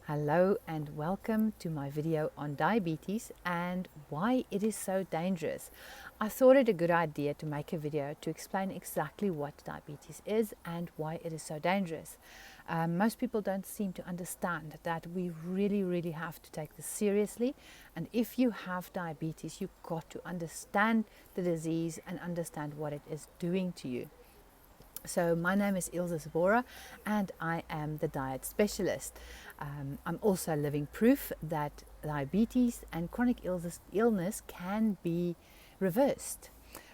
Hello and welcome to my video on diabetes and why it is so dangerous. I thought it a good idea to make a video to explain exactly what diabetes is and why it is so dangerous. Most people don't seem to understand that we really have to take this seriously, and if you have diabetes, you've got to understand the disease and understand what it is doing to you. So my name is Ilse Zbora and I am the diet specialist. I'm also living proof that diabetes and chronic illness can be reversed.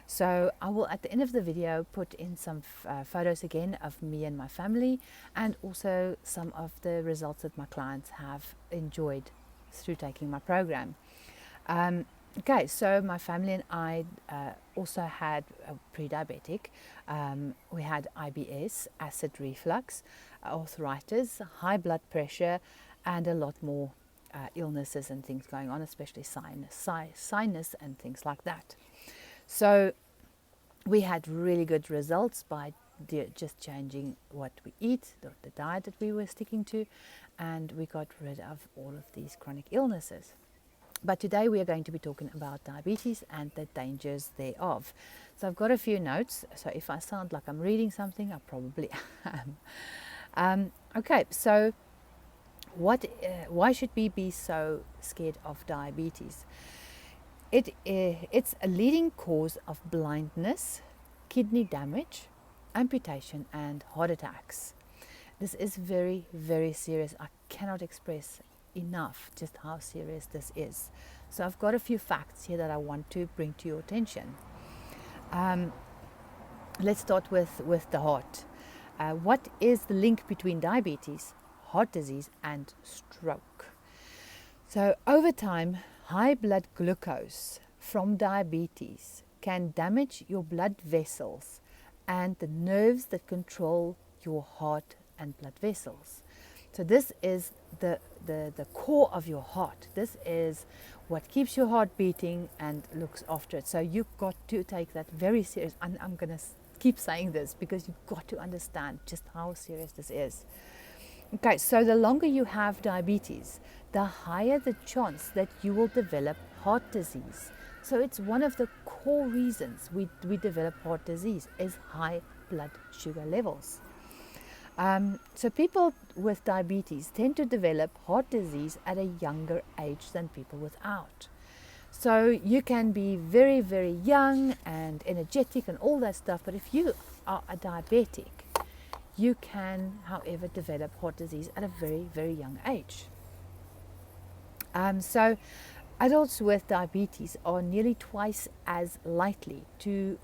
So I will at the end of the video put in some photos again of me and my family, and also some of the results that my clients have enjoyed through taking my program. Okay, so my family and I also had a pre-diabetic. We had IBS, acid reflux, arthritis, high blood pressure, and a lot more illnesses and things going on, especially sinus and things like that. So we had really good results by just changing what we eat, the diet that we were sticking to, and we got rid of all of these chronic illnesses. But today we are going to be talking about diabetes and the dangers thereof. So I've got a few notes, so if I sound like I'm reading something, I probably am. Okay, so why should we be so scared of diabetes? It's a leading cause of blindness, kidney damage, amputation and heart attacks. This is very serious. I cannot express enough just how serious this is. So I've got a few facts here that I want to bring to your attention. Let's start with the heart. What is the link between diabetes, heart disease and stroke? So over time, high blood glucose from diabetes can damage your blood vessels and the nerves that control your heart and blood vessels. So this is the core of your heart. This is what keeps your heart beating and looks after it. So you've got to take that very serious. And I'm going to keep saying this because you've got to understand just how serious this is. Okay, so the longer you have diabetes, the higher the chance that you will develop heart disease. So it's one of the core reasons we develop heart disease is high blood sugar levels. So people with diabetes tend to develop heart disease at a younger age than people without. So you can be very young and energetic and all that stuff, but if you are a diabetic, you can, however, develop heart disease at a very young age. So adults with diabetes are nearly twice as likely to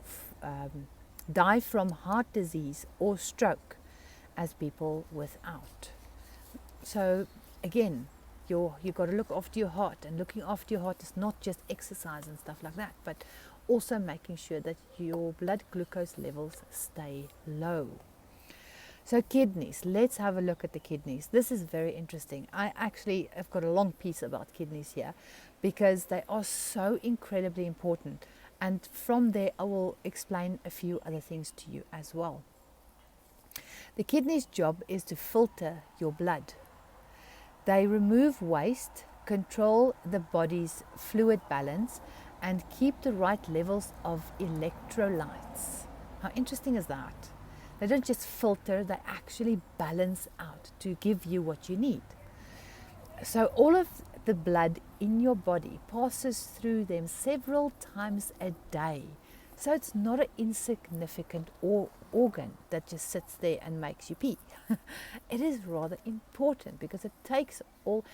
die from heart disease or stroke as people without. So again, you got to look after your heart, and looking after your heart is not just exercise and stuff like that, but also making sure that your blood glucose levels stay low. So kidneys, let's have a look at the kidneys. This is very interesting. I actually have got a long piece about kidneys here because they are so incredibly important, and from there I will explain a few other things to you as well. The kidney's job is to filter your blood. They remove waste, control the body's fluid balance, and keep the right levels of electrolytes. How interesting is that? They don't just filter, they actually balance out to give you what you need. So all of the blood in your body passes through them several times a day. So it's not an insignificant organ that just sits there and makes you pee. It is rather important because it takes all.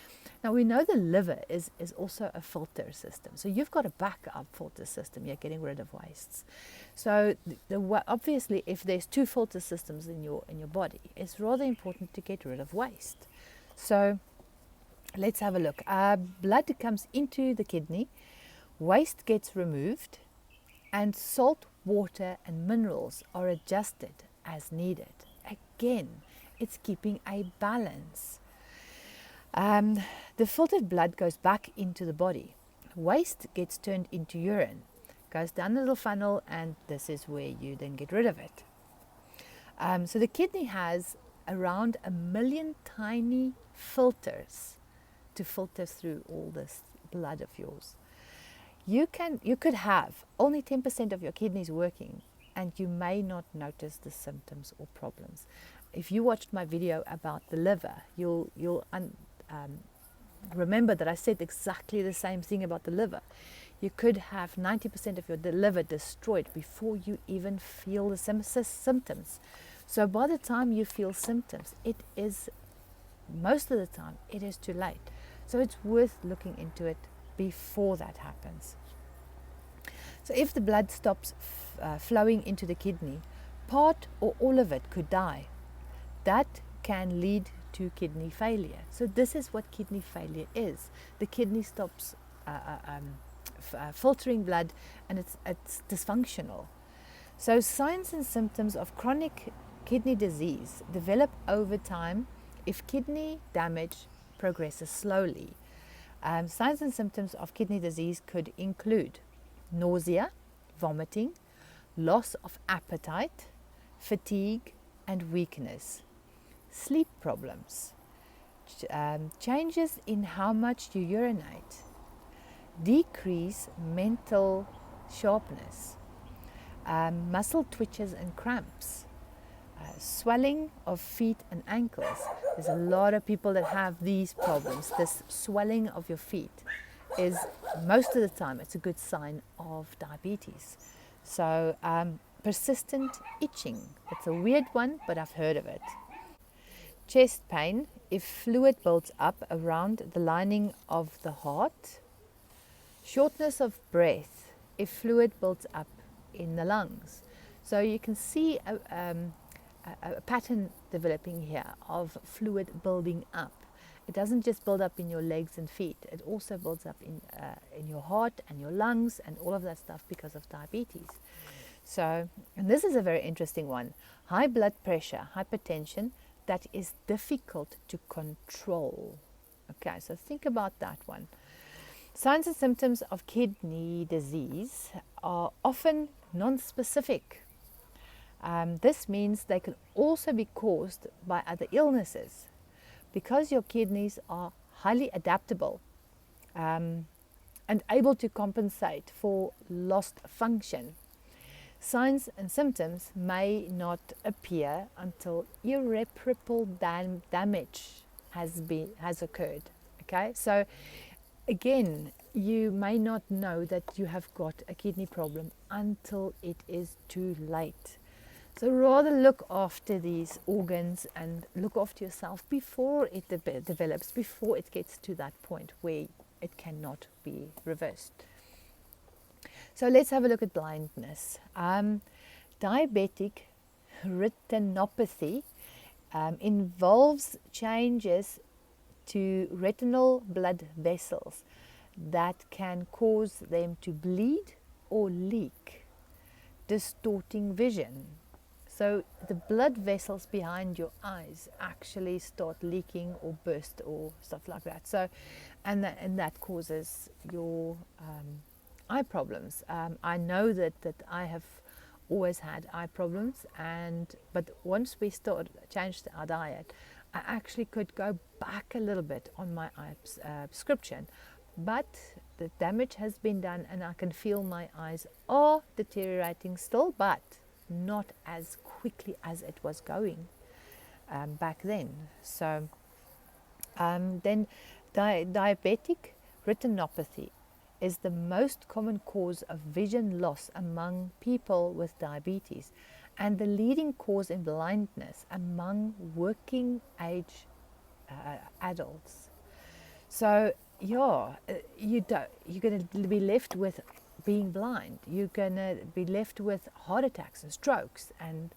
Now we know the liver is also a filter system. So you've got a backup filter system. You're getting rid of wastes. So obviously, if there's two filter systems in your body, it's rather important to get rid of waste. So let's have a look. Blood comes into the kidney, waste gets removed, and salt, water and minerals are adjusted as needed. Again, it's keeping a balance. The filtered blood goes back into the body. Waste gets turned into urine, goes down the little funnel, and this is where you then get rid of it. So the kidney has around 1 million tiny filters to filter through all this blood of yours. You could have only 10% of your kidneys working, and you may not notice the symptoms or problems. If you watched my video about the liver, you'll remember that I said exactly the same thing about the liver. You could have 90% of your liver destroyed before you even feel the symptoms. So by the time you feel symptoms, it is, most of the time, it is too late. So it's worth looking into it before that happens. So if the blood stops flowing into the kidney, part or all of it could die. That can lead to kidney failure. So this is what kidney failure is. The kidney stops filtering blood, and it's dysfunctional. So signs and symptoms of chronic kidney disease develop over time if kidney damage progresses slowly. Signs and symptoms of kidney disease could include nausea, vomiting, loss of appetite, fatigue and weakness, sleep problems, changes in how much you urinate, decrease mental sharpness, muscle twitches and cramps, swelling of feet and ankles. There's a lot of people that have these problems. This swelling of your feet is, most of the time, it's a good sign of diabetes. So persistent itching, it's a weird one, but I've heard of it. Chest pain, if fluid builds up around the lining of the heart. Shortness of breath, if fluid builds up in the lungs. So you can see a pattern developing here of fluid building up. It doesn't just build up in your legs and feet, it also builds up in your heart and your lungs and all of that stuff because of diabetes. So, and this is a very interesting one. High blood pressure, hypertension, that is difficult to control. Okay, so think about that one. Signs and symptoms of kidney disease are often non-specific. This means they can also be caused by other illnesses because your kidneys are highly adaptable and able to compensate for lost function. Signs and symptoms may not appear until irreparable damage has occurred. Okay, so again, you may not know that you have got a kidney problem until it is too late. So rather look after these organs and look after yourself before it develops, before it gets to that point where it cannot be reversed. So let's have a look at blindness. Diabetic retinopathy involves changes to retinal blood vessels that can cause them to bleed or leak, distorting vision. So the blood vessels behind your eyes actually start leaking or burst or stuff like that. So, and that causes your eye problems. I know that I have always had eye problems, but once we changed our diet, I actually could go back a little bit on my eye prescription, but the damage has been done and I can feel my eyes are deteriorating still, but not as quickly as it was going back then. So then diabetic retinopathy is the most common cause of vision loss among people with diabetes and the leading cause in blindness among working age adults. So you're going to be left with being blind. You're going to be left with heart attacks and strokes, and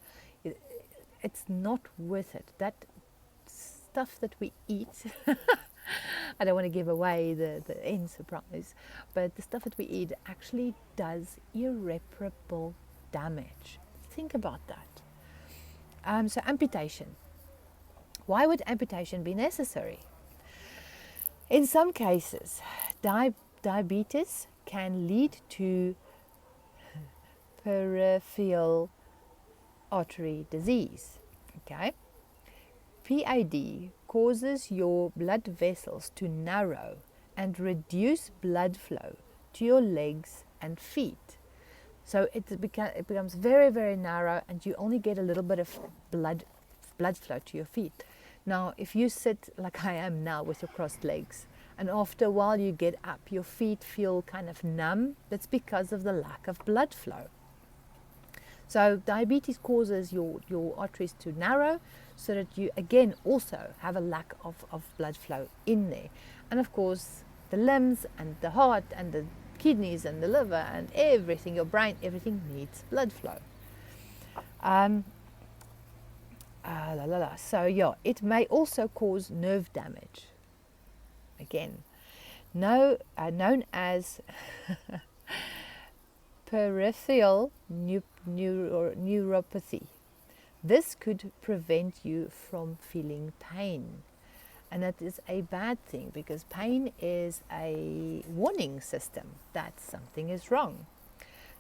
it's not worth it. That stuff that we eat, I don't want to give away the end surprise, but the stuff that we eat actually does irreparable damage. Think about that. So amputation. Why would amputation be necessary? In some cases, diabetes can lead to peripheral artery disease. Okay, PAD causes your blood vessels to narrow and reduce blood flow to your legs and feet. So it becomes very, very narrow, and you only get a little bit of blood flow to your feet. Now, if you sit like I am now with your crossed legs, and after a while you get up, your feet feel kind of numb, that's because of the lack of blood flow. So diabetes causes your arteries to narrow, so that you again also have a lack of blood flow in there. And of course the limbs and the heart and the kidneys and the liver and everything, your brain, everything needs blood flow. So yeah, it may also cause nerve damage. Again, known as peripheral neuropathy. This could prevent you from feeling pain. And that is a bad thing, because pain is a warning system that something is wrong.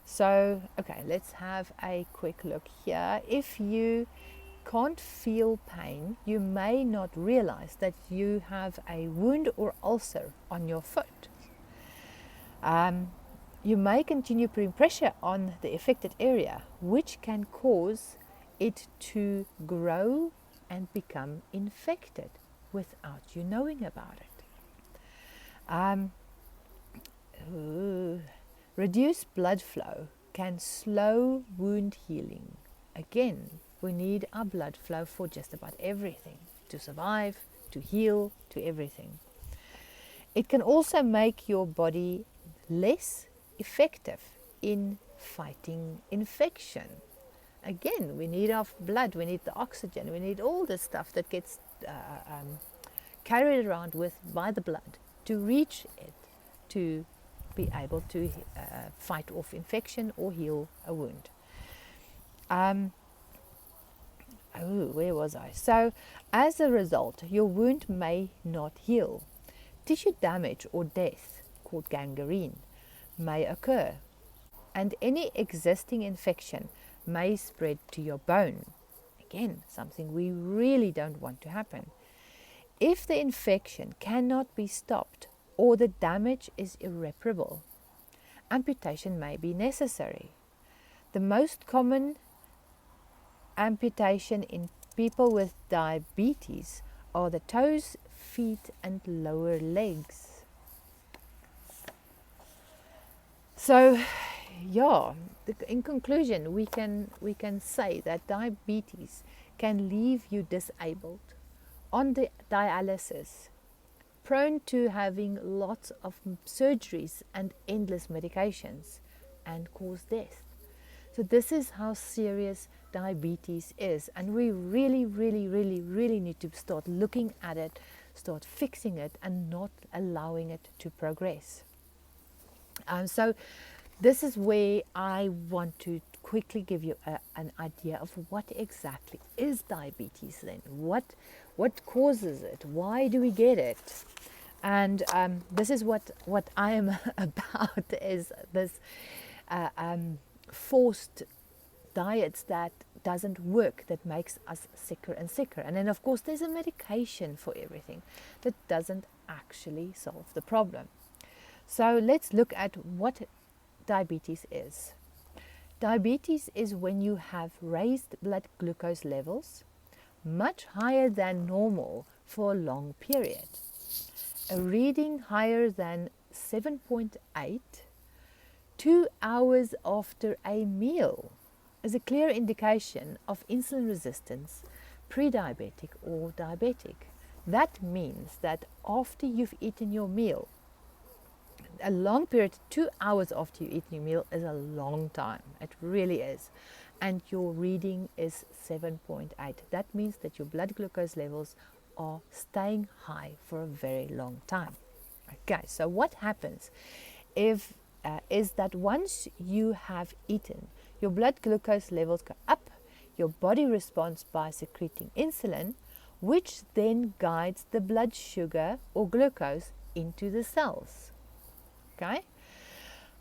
So, okay, let's have a quick look here. If you can't feel pain, you may not realize that you have a wound or ulcer on your foot. You may continue putting pressure on the affected area, which can cause it to grow and become infected without you knowing about it. Reduced blood flow can slow wound healing. Again, we need our blood flow for just about everything, to survive, to heal, to everything. It can also make your body less effective in fighting infection. Again, we need our blood, we need the oxygen, we need all the stuff that gets carried around by the blood to reach it, to be able to fight off infection or heal a wound. Where was I? So, as a result, your wound may not heal. Tissue damage or death, called gangrene, may occur, and any existing infection may spread to your bone. Again, something we really don't want to happen. If the infection cannot be stopped or the damage is irreparable, amputation may be necessary. The most common amputation in people with diabetes are the toes, feet and lower legs. So yeah, in conclusion, we can say that diabetes can leave you disabled, on the dialysis, prone to having lots of surgeries and endless medications, and cause death. So this is how serious diabetes is, and we really need to start looking at it, start fixing it, and not allowing it to progress. So this is where I want to quickly give you an idea of what exactly is diabetes then. What causes it? Why do we get it? And this is what I am about, is this forced diets that doesn't work, that makes us sicker and sicker. And then of course there's a medication for everything that doesn't actually solve the problem. So let's look at what diabetes is. Diabetes is when you have raised blood glucose levels much higher than normal for a long period. A reading higher than 7.8 2 hours after a meal is a clear indication of insulin resistance, pre-diabetic or diabetic. That means that after you've eaten your meal, a long period, 2 hours after you eat your meal, is a long time. It really is. And your reading is 7.8. That means that your blood glucose levels are staying high for a very long time. Okay, so what happens is that once you have eaten, your blood glucose levels go up, your body responds by secreting insulin, which then guides the blood sugar or glucose into the cells. Okay?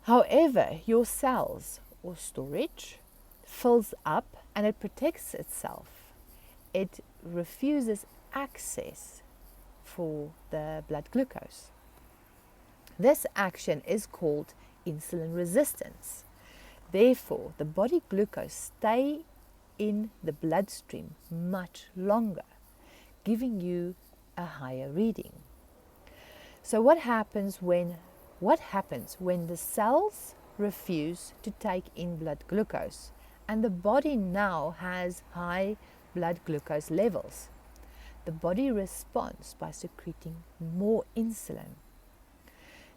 However, your cells or storage fills up and it protects itself. It refuses access for the blood glucose. This action is called insulin resistance. Therefore, the body glucose stays in the bloodstream much longer, giving you a higher reading. So what happens when the cells refuse to take in blood glucose and the body now has high blood glucose levels? The body responds by secreting more insulin.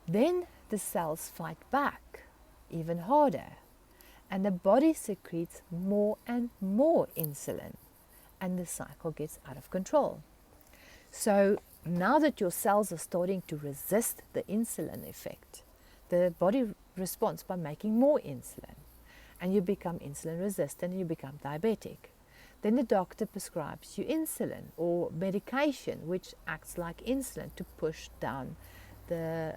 Then the cells fight back even harder, and the body secretes more and more insulin, and the cycle gets out of control. So now that your cells are starting to resist the insulin effect, the body responds by making more insulin, and you become insulin resistant and you become diabetic. Then the doctor prescribes you insulin or medication which acts like insulin to push down the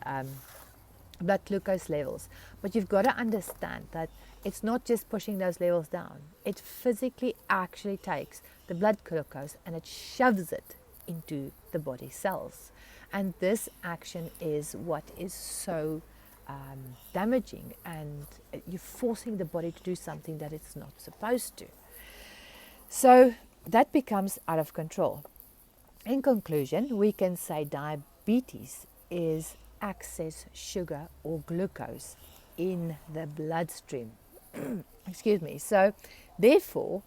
blood glucose levels. But you've got to understand that it's not just pushing those levels down. It physically actually takes the blood glucose and it shoves it into the body cells. And this action is what is so damaging, and you're forcing the body to do something that it's not supposed to. So that becomes out of control. In conclusion, we can say diabetes is excess sugar or glucose in the bloodstream. Excuse me. So therefore,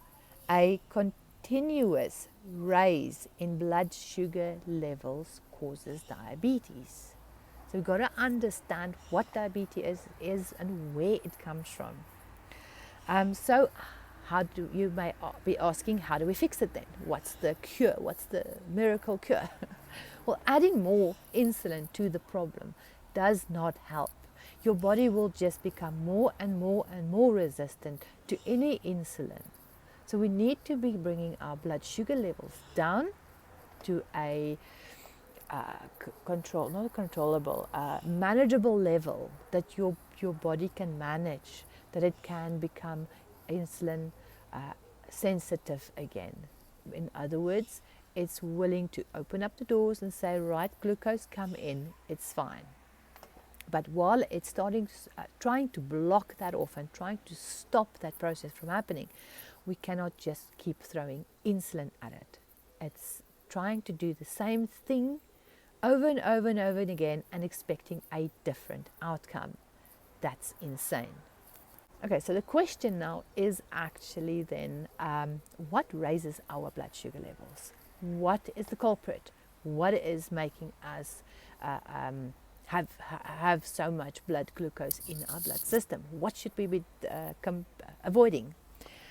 a continuous raise in blood sugar levels causes diabetes. So we've got to understand what diabetes is and where it comes from. So you may be asking, how do we fix it then? What's the cure? What's the miracle cure? Well, adding more insulin to the problem does not help. Your body will just become more and more and more resistant to any insulin. So we need to be bringing our blood sugar levels down to a manageable level that your body can manage, that it can become insulin sensitive again. In other words, it's willing to open up the doors and say, right, glucose, come in, it's fine. But while it's trying to block that off and trying to stop that process from happening, we cannot just keep throwing insulin at it. It's trying to do the same thing over and over and over again and expecting a different outcome. That's insane. Okay, so the question now is actually then, what raises our blood sugar levels? What is the culprit? What is making us have so much blood glucose in our blood system? What should we be avoiding?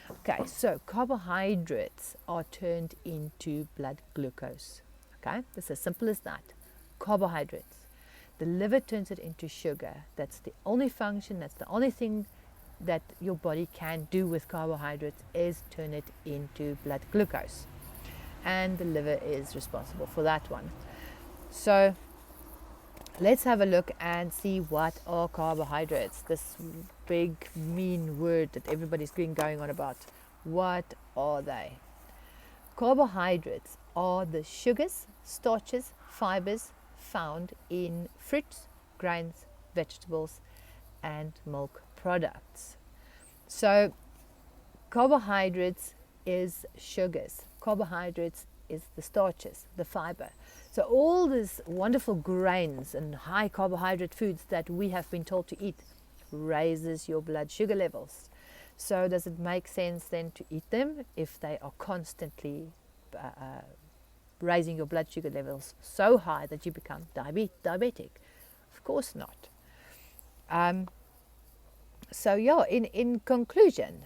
Okay, so carbohydrates are turned into blood glucose. Okay, it's as simple as that. Carbohydrates. The liver turns it into sugar. That's the only function, that's the only thing that your body can do with carbohydrates, is turn it into blood glucose. And the liver is responsible for that one. So let's have a look and see what are carbohydrates. This big mean word that everybody's been going on about. What are they? Carbohydrates are the sugars, starches, fibers found in fruits, grains, vegetables, and milk products. So carbohydrates is sugars. Carbohydrates is the starches, the fiber. So all these wonderful grains and high carbohydrate foods that we have been told to eat raises your blood sugar levels. So does it make sense then to eat them if they are constantly raising your blood sugar levels so high that you become diabetic? Of course not. So yeah, in conclusion,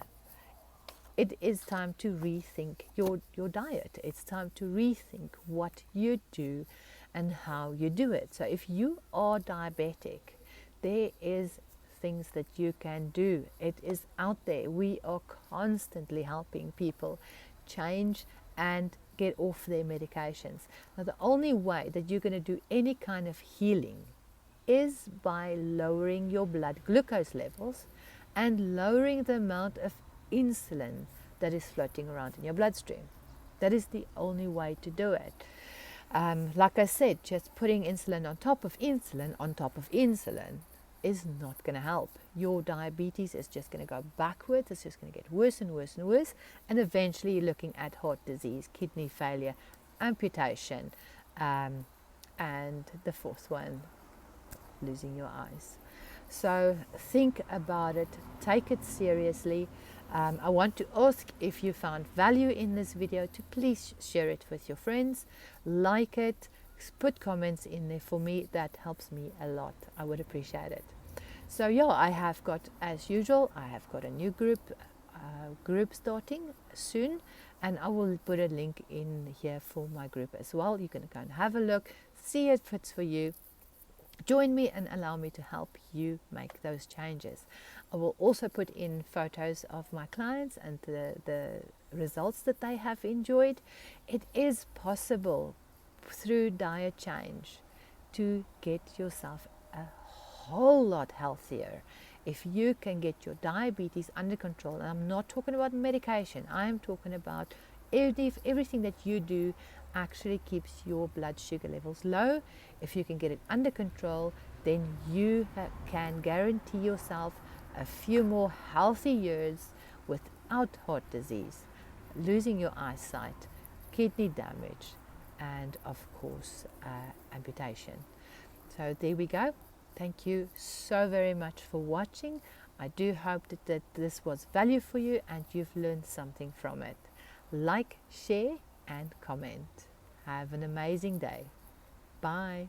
it is time to rethink your diet. It's time to rethink what you do and how you do it. So if you are diabetic, there is things that you can do. It is out there. We are constantly helping people change and get off their medications. Now, the only way that you're going to do any kind of healing is by lowering your blood glucose levels and lowering the amount of insulin that is floating around in your bloodstream. That is the only way to do it. Like I said, just putting insulin on top of insulin on top of insulin is not going to help. Your diabetes is just going to go backwards. It's just going to get worse and worse and worse. And eventually you're looking at heart disease, kidney failure, amputation, and the fourth one, losing your eyes. So think about it, take it seriously. I want to ask, if you found value in this video, to please share it with your friends, like it, put comments in there for me. That helps me a lot. I would appreciate it. So yeah, I have got, as usual, I have got a new group starting soon, and I will put a link in here for my group as well. You can go and have a look, see if it fits for you. Join me and allow me to help you make those changes. I will also put in photos of my clients and the results that they have enjoyed. It is possible through diet change to get yourself a whole lot healthier. If you can get your diabetes under control, and I'm not talking about medication, I am talking about everything that you do actually keeps your blood sugar levels low. If you can get it under control, then you can guarantee yourself a few more healthy years without heart disease, losing your eyesight, kidney damage, and of course amputation. So there we go. Thank you so very much for watching. I do hope that this was value for you and you've learned something from it. Like, share and comment. Have an amazing day. Bye.